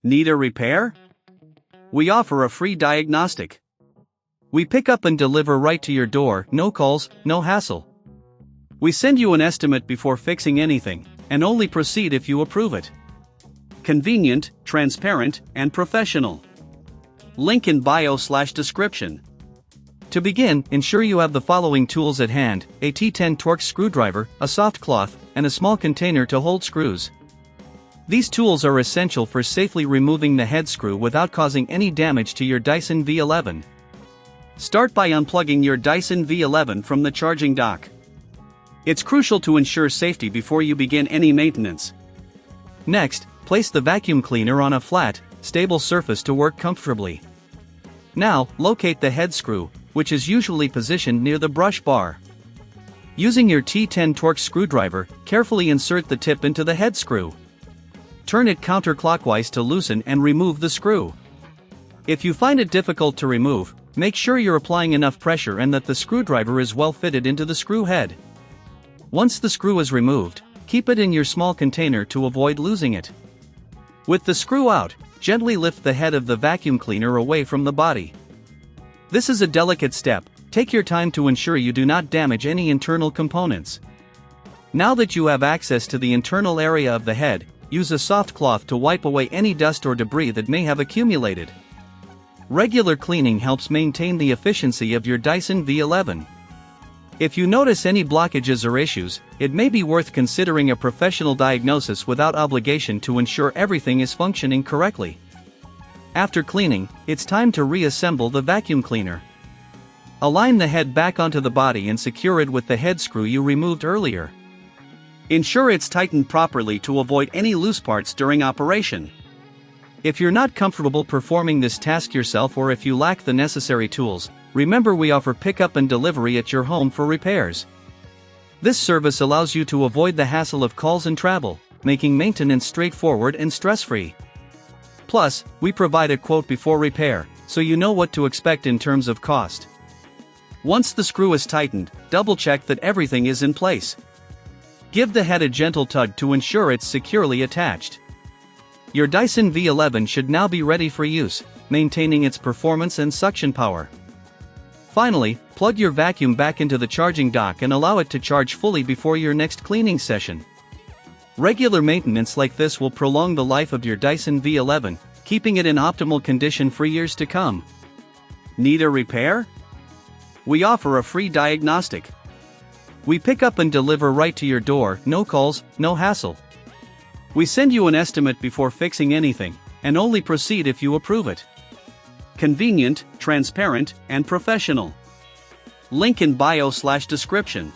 Need a repair? We offer a free diagnostic. We pick up and deliver right to your door, no calls, no hassle. We send you an estimate before fixing anything, and only proceed if you approve it. Convenient, transparent, and professional. Link in bio/description. To begin, ensure you have the following tools at hand: a T10 Torx screwdriver, a soft cloth, and a small container to hold screws. These tools are essential for safely removing the head screw without causing any damage to your Dyson V11. Start by unplugging your Dyson V11 from the charging dock. It's crucial to ensure safety before you begin any maintenance. Next, place the vacuum cleaner on a flat, stable surface to work comfortably. Now, locate the head screw, which is usually positioned near the brush bar. Using your T10 Torx screwdriver, carefully insert the tip into the head screw. Turn it counterclockwise to loosen and remove the screw. If you find it difficult to remove, make sure you're applying enough pressure and that the screwdriver is well fitted into the screw head. Once the screw is removed, keep it in your small container to avoid losing it. With the screw out, gently lift the head of the vacuum cleaner away from the body. This is a delicate step. Take your time to ensure you do not damage any internal components. Now that you have access to the internal area of the head, use a soft cloth to wipe away any dust or debris that may have accumulated. Regular cleaning helps maintain the efficiency of your Dyson V11. If you notice any blockages or issues, it may be worth considering a professional diagnosis without obligation to ensure everything is functioning correctly. After cleaning, it's time to reassemble the vacuum cleaner. Align the head back onto the body and secure it with the head screw you removed earlier. Ensure it's tightened properly to avoid any loose parts during operation. If you're not comfortable performing this task yourself or if you lack the necessary tools, remember we offer pickup and delivery at your home for repairs. This service allows you to avoid the hassle of calls and travel, making maintenance straightforward and stress-free. Plus, we provide a quote before repair, so you know what to expect in terms of cost. Once the screw is tightened, double-check that everything is in place. Give the head a gentle tug to ensure it's securely attached. Your Dyson V11 should now be ready for use, maintaining its performance and suction power. Finally, plug your vacuum back into the charging dock and allow it to charge fully before your next cleaning session. Regular maintenance like this will prolong the life of your Dyson V11, keeping it in optimal condition for years to come. Need a repair? We offer a free diagnostic. We pick up and deliver right to your door, no calls, no hassle. We send you an estimate before fixing anything, and only proceed if you approve it. Convenient, transparent, and professional. Link in bio/description.